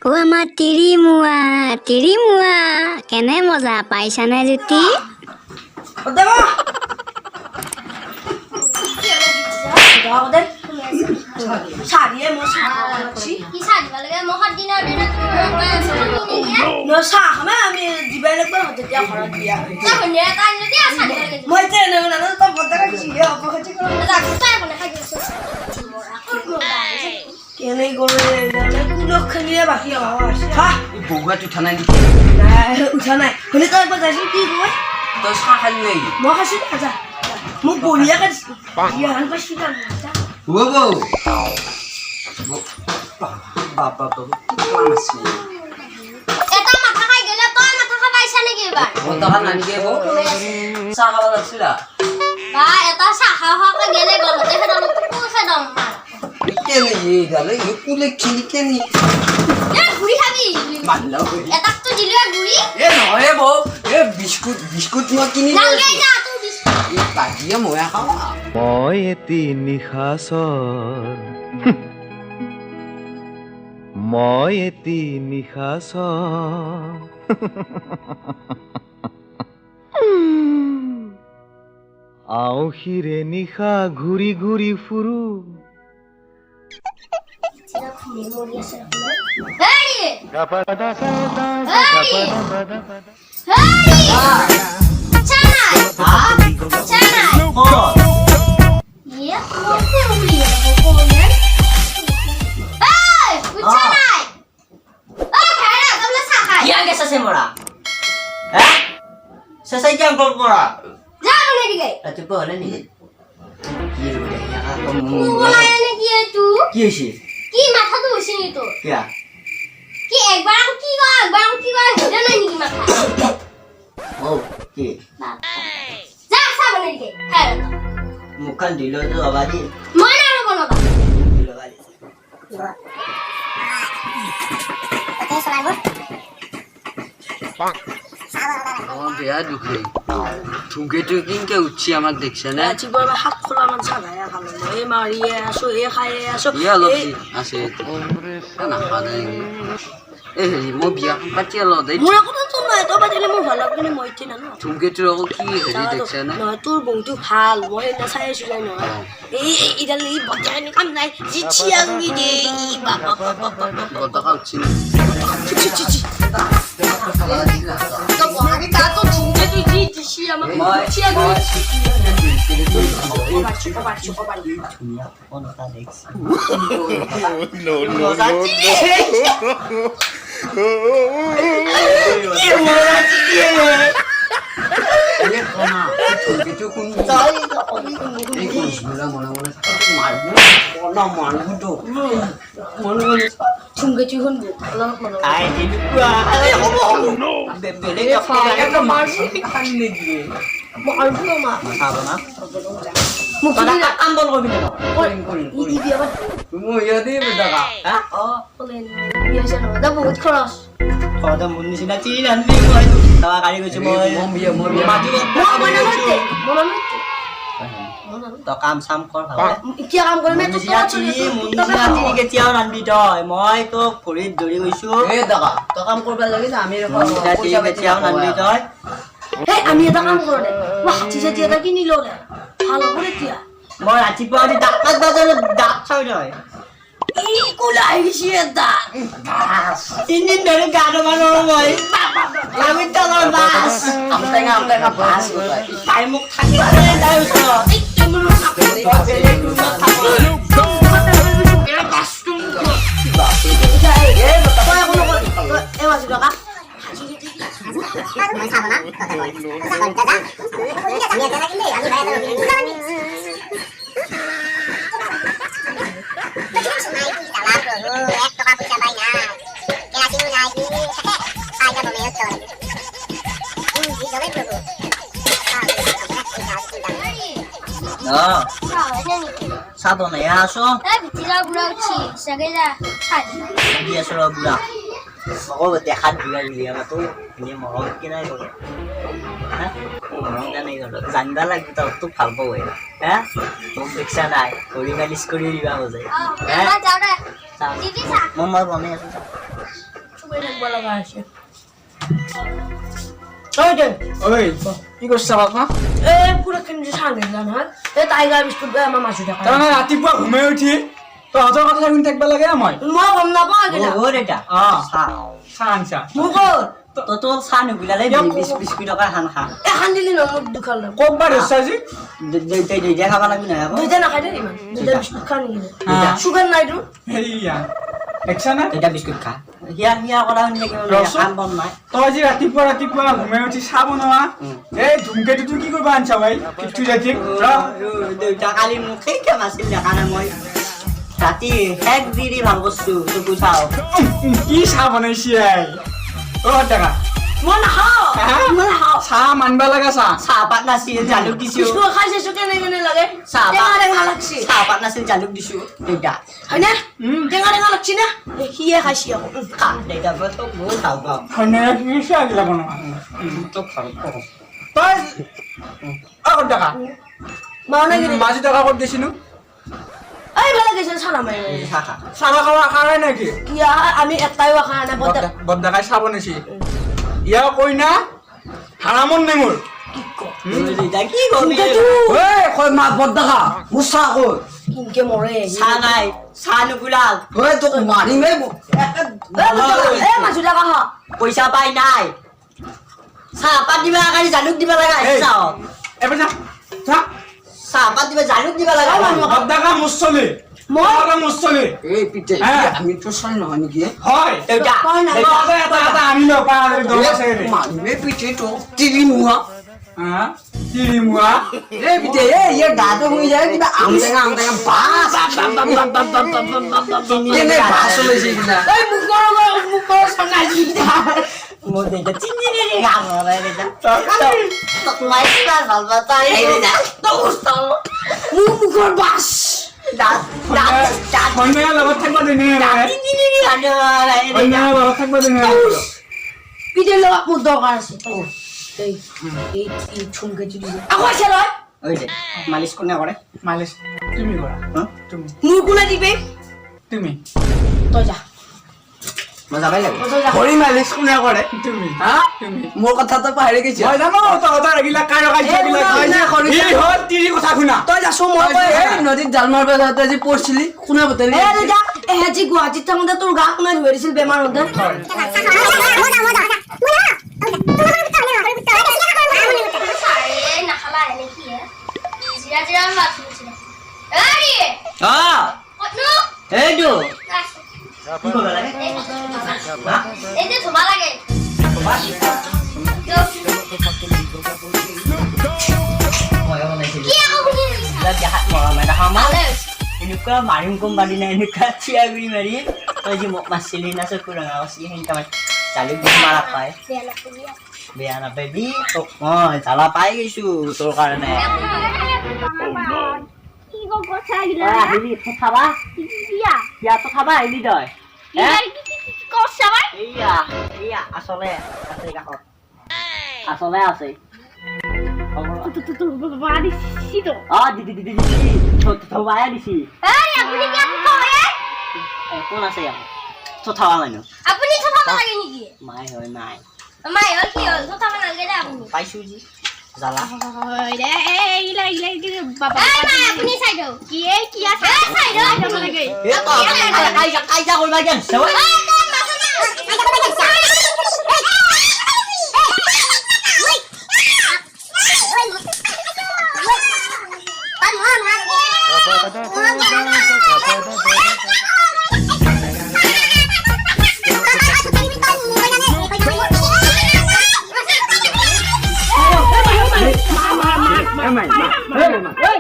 ও আমাৰ তিৰিমুৱা কেনে মজা পাইছানে জ্যোতি কেনেই করে কুলক খেলিয়ে বাকি বগুৱাত উঠা নাই নেকি উঠা নাই হলে তই একবার যাইছিলি কি কয় তই চাহ খালি নাই মই খাইছো যা মোক বঢ়িয়াকে বিয়াখন পাইছো হ'ব বাবা কিমান আছে এটা মাথা খাই গেলে তই মাথা খাবাইছা নেকি এবাৰ মতহা নানিকে বৌ চাহ খাব লাগছিলা বা এটা চাহ খাওয়াকে গেলে গলতে খেদাম কোন খেদাম কেনে এই গালে এই কুলে খিনি কেনে এ ঘুৰি খাবি বান্ধাও এটাক তো দিলো ঘুৰি এ নহয় বৌ এ বিস্কুট মই কিনি নালগে যা তোৰ বিস্কুট এই কাজিয়া মই খাওঁ মই এটি নিশাচৰ মই এটি নিশাচৰ আউসিৰে নিশা ঘূৰি ঘূৰি ফুৰো কি হৈছে কি মাথাটো হৈছে নি তোৰ কিয়া কি একবাৰ আকৌ কি কয় হেডা নাই নেকি মাথা ও কি যা চাহ বনাই দিকে খাই মুখান দিলো তো আবাদি মই নাৰো বনাবা দিলো গালি আমার বেয়া দুঃখে ঠুকে টুকিংকে উঠছি আমার দেখছে না জীবন হাত খোলা মান জাগায় ভালো এই মারিয়ে আসো এ খাইয়ে আসো ইয়া অলপ আছে না খানে এ মই বিয়াখন পাতি অলপ দেই মোৰ একো টেনচন নাই তই পাতিলে মোৰ ভাল লাগবনি মই ইতি নানো ঠুকে তোৰ আকৌ কি হেৰি দেখছে না নহয় তোৰ বংটো ভাল মই এটা চাই আছো যাই নহয় এই ইডাল এই বজানি কাম নাই জি চিয়াঙ্গি দে ই বাবা গতকা উঠছি তো বহাগি তা তো ঝুঁকে তুই জি দিছি আমাক চিয়াঙ্গি ধুনীয়া ফোন এটা দেখছি ঝুঁকে তুই শুন অলপ মন মারবো মা মুখ কাম বল করবি না ই বিয়া মই ইয়াতে বেদাকা ও বলেন বিয়া জানো দা বহুত খরচ খৰদা মোৰ নিচিনা চিন আনবি মই তাৱা কাঢ়ি গৈছো মই মাটি তই কাম চাম কৰ কিয় কাম কৰিম মোৰ নিচিনা চিনি কেতিয়াও নানবি তই মই তোক ভৰিত ধৰি গৈছো এই দাকা তই কাম কৰিব লাগে আমি মোৰ নিচিনা চিনি কেতিয়াও নানবি তই এই আমি এটা কাম কৰো দে মই হাতী চাতি এটা কিনি লওঁ দে ভাল হ'ব এতিয়া মই ৰাতিপুৱা উঠি দাঁত বাজাৰত দাঁত চাই তই ই কোলা আহিছে এটা তিনিদিন ধৰি গা ধুবা নোৱাৰো মই আমি তলৰ বাছ আমটেঙা বাছ তাই মোক থাকিবলৈ তাই ওচৰত চাহ বনাই আছো দি আছো ৰ বুঢ়া মকো দেখাত বুঢ়া বুলি আমাতো এনে মৰম কি নাই কৰে মৰম নাই কৰে জানিবা লাগিব তই তোক ভাল পাব হা তোক দেখছা নাই কৰি মালিচ কৰি দিবা হৈ যায় মই বনাই আছো থাকবা লাগা আছে ওই দে ওই কি করছ বাবা এ পুরো কিনছে সামনে জানা এ টাইগার বিস্কুট দে আমার মাসু টাকা তাৰমানে ৰাতিপুৱা ঘুমাই উঠি তহঁতৰ কথা শুনি থাকিব লাগে মই মই গম নাপাওঁ কিনা ও দেউতা চাহ চাহ আনছা মোক ততো চাহ নুগুলালে 20 টকা খান খা এখন দিলি ন মোক দুখান লম ক'ত বা ধৰিছা আজি দুইটা খাব লাগবি নহয় আকৌ দুইটা নাখাই দে ইমান দুইটা বিস্কুট খা নেকি হা। সুগার নাই তো হেৰিয়া দেখছা না দুইটা বিস্কুট খা হিয়া কৰা শুনি থাকিব ৰচোন। কাম বন নাই তই আজি ৰাতিপুৱা ঘুমাই উঠি চাহ বনোৱা এই ধুমকেতুটো কি কৰিব আনছা ভাই কিটু ৰাতি দেউতা কালি মোক সেই কাম আছিল দেখা নাই মই ৰাতি শেষ দি ভাল বস্তু চকু চাওঁ কি চাহ বনাইছি আই অ টাকা মই নাখাওঁ মই নাখাওঁ চাহ মানবা লগা চাহ চাহপাত নাছিল জালুক দিছো বিস্কুট খাইছে চোকে নাই কেনে লাগে চাহপাত টেঙা টেঙা লাগছে চাহপাত নাছিল জালুক দিছো দেউতা হয়নে টেঙা টেঙা লাগছে না সিয়ে খাইছি আকৌ খা দেউতা তোক বহুত ভাল পাওঁ হয়নে কি চাহ গিলা বনোৱা তোক ভাল পাওঁ তই আগত টাকা মাওনা গিরি মাঝি টাকা ক'ত দিছিনো এই বেলা গেছে ছানা মাই খা খা চাহ খাৱা নাই নেকি কি আমি একটাইও খা না বদা বদ্দাকাই চাহ বনাইছি ইয়াৰ কইনা হাৰামন নেমুৰ দেউতা কি কৰিবি এই কই মা বদ্দাকা মোৰ চাহ কই কিনকে মরে চাহ নাই চাহ নুগুলাল ঐ তোক মাৰিমেই এ মাছু টাকা খা পইচা পাই নাই চাহপাত দিবা কাৰণে জালুক দিব লগা এই। চাহ এবাৰ চা চাহপাত দিবা জালুক দিব লগা বদ্দাকা মুছলি মই মুছলি এই পিতে হা। আমি তো চাই নহয় নেকি হয় দেউতা এটা আনি লওঁ পাৰ মাৰিমেই পিতে তো টিভি নোহোৱা তিৰিমুৱা এই পিতে এই ইয়াৰ গাটো শুই যায় কিবা আম টেঙা বাছ কেনে বাছ ওলাইছে কিনা এই মুখৰ সনাই দি মোৰ দেউতা চিনি কাম কৰে দেউতা তোক মই কিমান ভাল পাওঁ তাই দেউতা মুখৰ বাস দাঁত সন্ধিয়া লগত থাকিব দিনে সন্ধিয়া লগত থাকিব দিনে পিঠে লগা মোৰ দৰকাৰ আছে এই এই ঠুমকে চুলি আকৌ আছে নহয় ঐ দে মালিচ কোনে কৰে মালিচ তুমি কৰা তুমি মোৰ কোনে দিবে তুমি তই যা মই যাবই লাগিব তই যা ভৰি মালিচ কোনে কৰে তুমি হা তুমি মোৰ কথাটো পাহৰি গৈছে মই জানো তহঁতৰ এইগিলা এই হ'ল তিৰি কথা শুনা তই যাছো মই কৈ এই নদীত জাল মাৰিব যাওঁতে আজি পৰিছিলি কোনে বতালি এ যা এহেজি গুৱাহাটীত থাকোঁতে তোৰ গা কোনে ধৰি দিছিল বেমাৰ হওঁতে এই নাখালা এনে কি হে জিৰা জিৰা মাছ নিছিলে এই কতনো এইটো এই যে ধুমা লাগে মই বনাইছিলো কি আকৌ শুনি দেখাত মৰা নাই দেখা আমাৰ ভালে এনেকুৱা মাৰিম কোম্পানী নাই এনেকুৱা চিয়া গুৰি মাৰি তই যে মোক মাৰিছিলি না চকু ৰঙা হৈছি সেনেকুৱা মাৰি জালুক দি মাৰা পাই বেয়া নাপাবি তোক মই জ্বালা পাই গৈছো তোৰ কাৰণে আহিলি খাবা ইয়াতো খাবা আহিলি তই এইয়া এইয়া আচলে আছে কাষত আচলে আছে থবাই দিছি কোন আছে ইয়াত থবা মানুহ আপুনি থবা লাগে নেকি মাই হয় মাই মাই হ'ল কি হ'ল থবা নালাগে দে আপুনি পাইছো যি জ্বালা এই মাই আপুনি চাই দিও কি এই কি আছে চাই দিও লাগে কাইজা কৰিবা কেন Hey,